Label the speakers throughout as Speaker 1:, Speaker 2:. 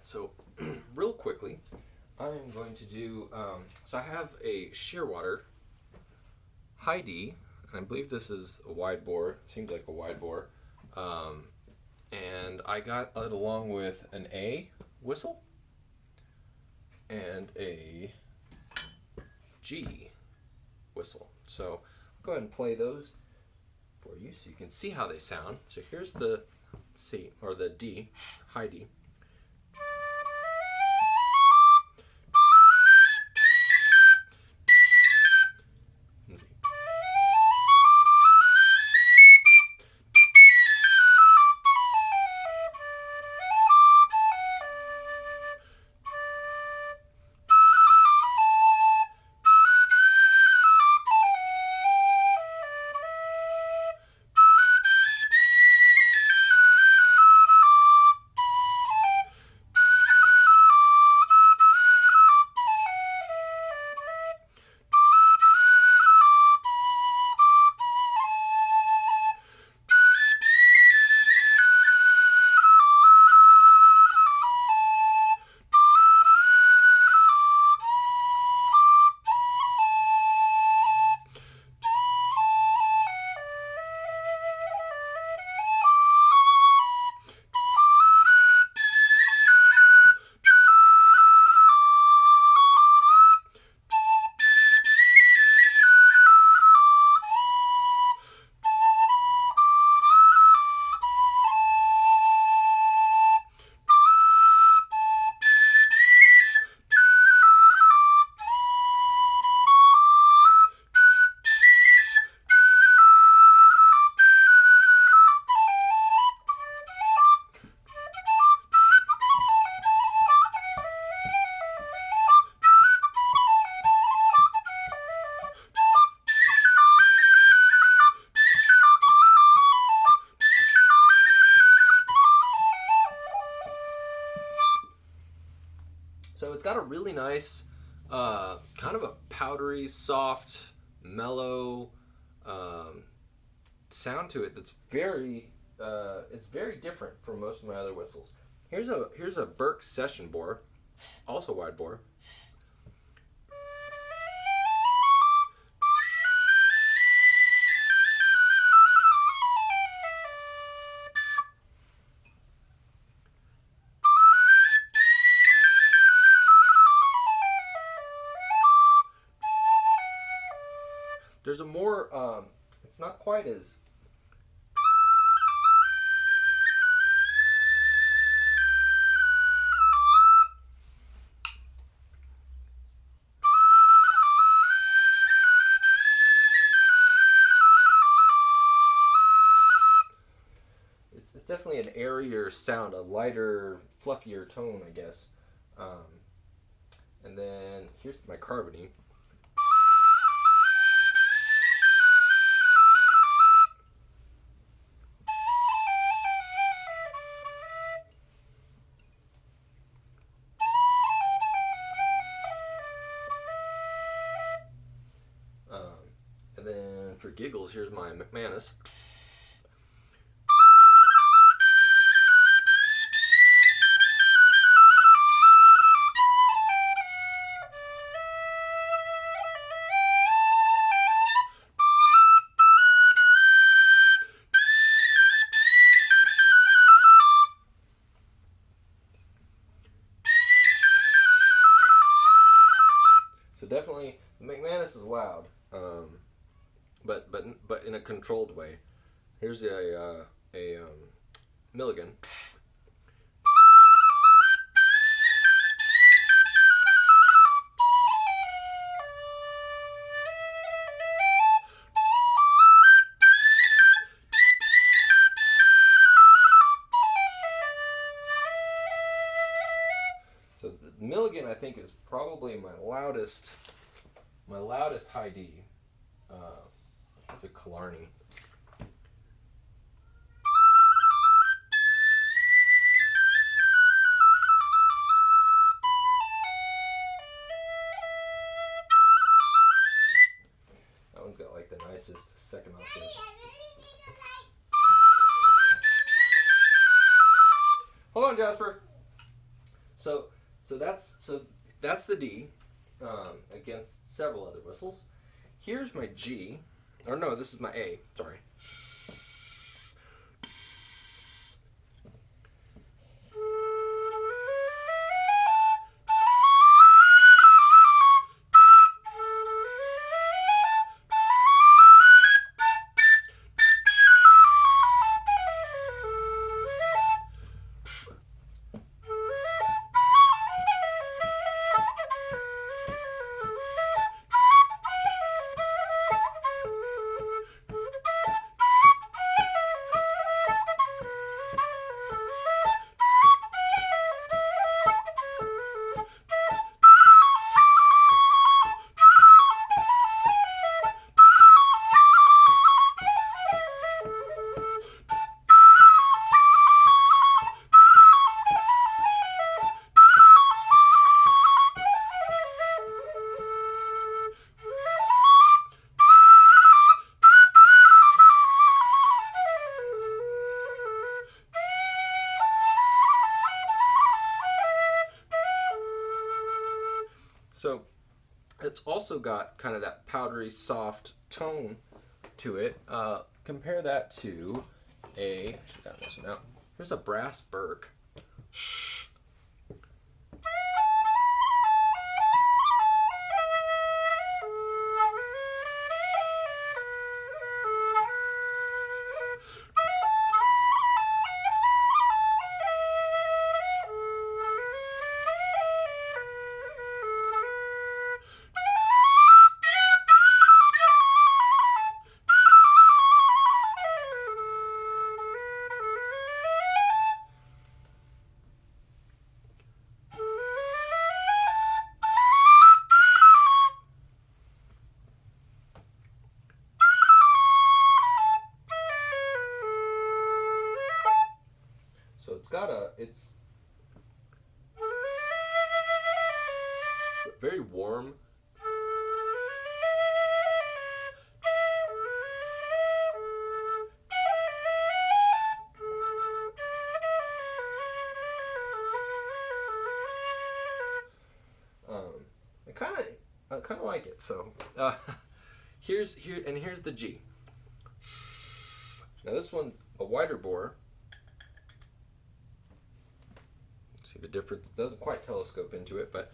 Speaker 1: Alright, so real quickly, I'm going to do, so I have a Shearwater high D, and I believe this is a wide bore, seems like a wide bore, and I got it along with an A whistle and a G whistle. So I'll go ahead and play those for you so you can see how they sound. So here's the C, or the D, high D. So it's got a really nice, kind of a powdery, soft, mellow sound to it. That's it's very different from most of my other whistles. Here's a Burke session bore, also wide bore. There's a more, it's not quite as, it's definitely an airier sound, a lighter, fluffier tone, I guess. And then here's my carbony. And then for giggles, here's my McManus. So definitely, the McManus is loud, but in a controlled way. Here's a Milligan. So the Milligan, I think, is probably my loudest high D. It's a Killarney. That one's got like the nicest second octave. Hold on, Jasper. So that's the D against several other whistles. Here's my G, or no, this is my A. Sorry. So it's also got kind of that powdery, soft tone to it. Compare that to a. Should have this one out. Here's a brass Burke. So it's very warm. I kind of like it. So here's the G. Now this one's a wider bore. See the difference? It doesn't quite telescope into it, but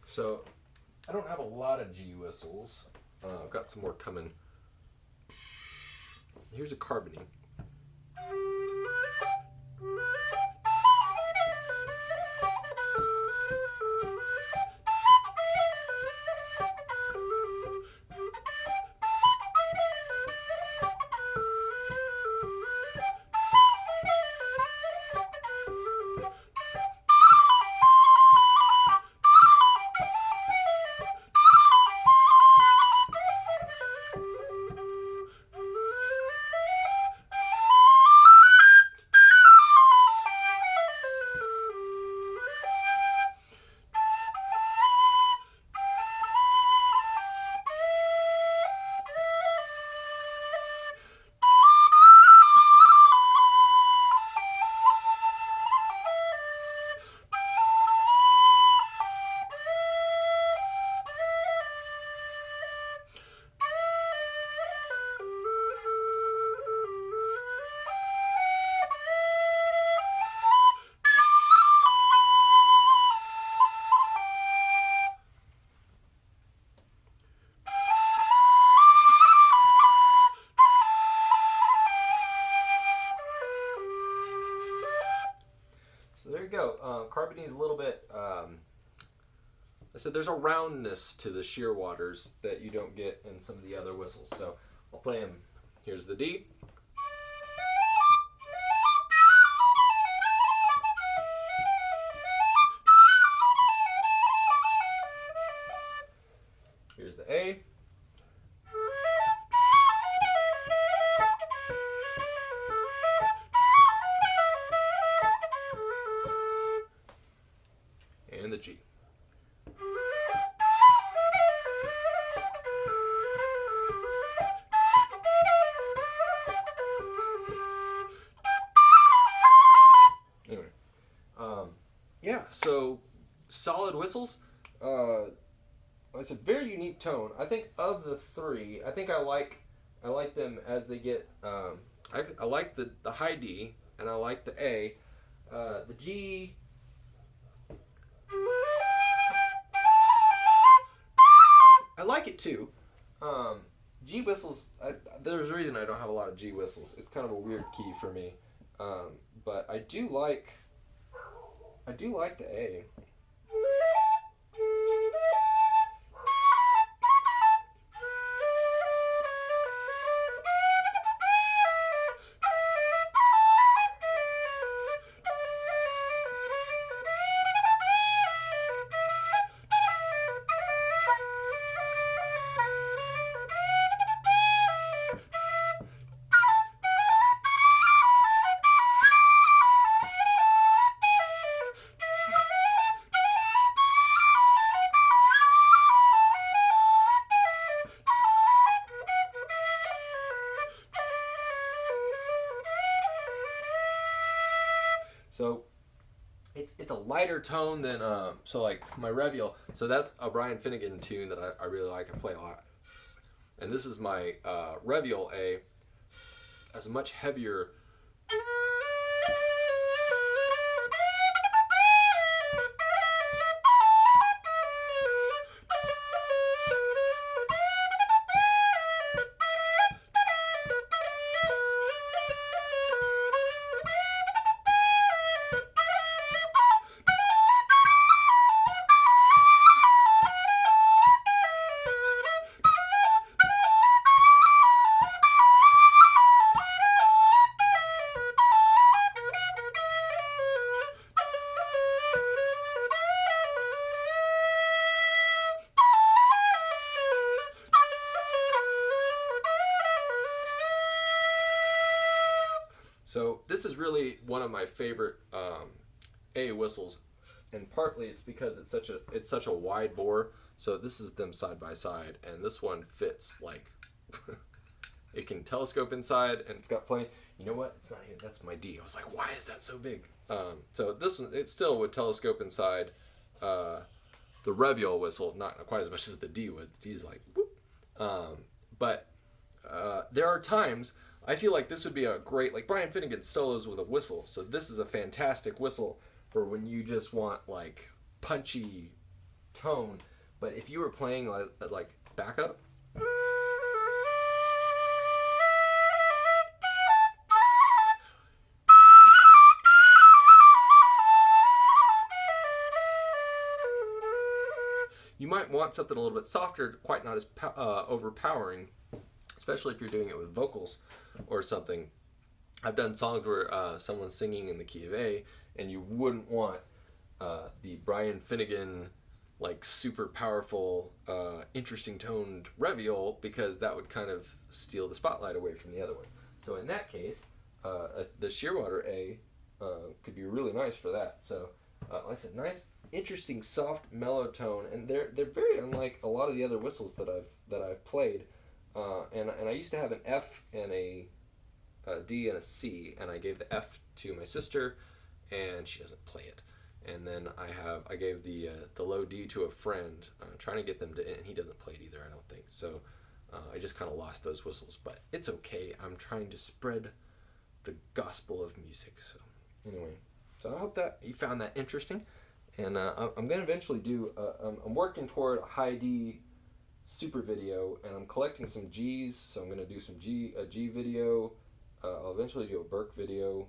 Speaker 1: so I don't have a lot of G whistles. I've got some more coming. Here's a carbony. go. Carbon needs a little bit. I said there's a roundness to the Shearwaters that you don't get in some of the other whistles. So I'll play them. Here's the D. Here's the A. And the G. Anyway, yeah, so solid whistles. It's a very unique tone. I think of the three, I think I like them as they get. I like the high D, and I like the A. The G. I like it too. G whistles. There's a reason I don't have a lot of G whistles. It's kind of a weird key for me, but I do like the A. So it's a lighter tone than so like my Reviel. So that's a Brian Finnegan tune that I really like and play a lot. And this is my Reviel A, as a much heavier. So this is really one of my favorite A whistles, and partly it's because it's such a wide bore. So this is them side by side, and this one fits like it can telescope inside, and it's got plenty. You know what? It's not here. That's my D. I was like, why is that so big? So this one, it still would telescope inside. The Reviel whistle, not quite as much as the D would. The D is like whoop. But there are times I feel like this would be a great, like Brian Finnegan solos with a whistle. So this is a fantastic whistle for when you just want like punchy tone. But if you were playing like backup, you might want something a little bit softer, quite not as overpowering, especially if you're doing it with vocals or something. I've done songs where someone's singing in the key of A, and you wouldn't want the Brian Finnegan like super powerful, interesting toned Reviel, because that would kind of steal the spotlight away from the other one. So in that case, the Shearwater A could be really nice for that. So like I said, nice, interesting, soft, mellow tone, and they're very unlike a lot of the other whistles that I've played. And I used to have an F and a D and a C, and I gave the F to my sister, and she doesn't play it. And then I gave the low D to a friend, trying to get them to, and he doesn't play it either, I don't think. So I just kind of lost those whistles, but it's okay. I'm trying to spread the gospel of music. So anyway, so I hope that you found that interesting, and I'm going to eventually do. I'm working toward a high D super video, and I'm collecting some G's, so I'm going to do a G video. I'll eventually do a Burke video,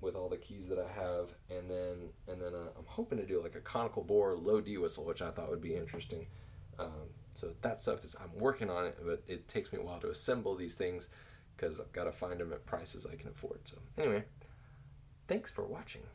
Speaker 1: with all the keys that I have, and then I'm hoping to do like a conical bore low D whistle, which I thought would be interesting. So that stuff is, I'm working on it, but it takes me a while to assemble these things because I've got to find them at prices I can afford. So anyway, thanks for watching.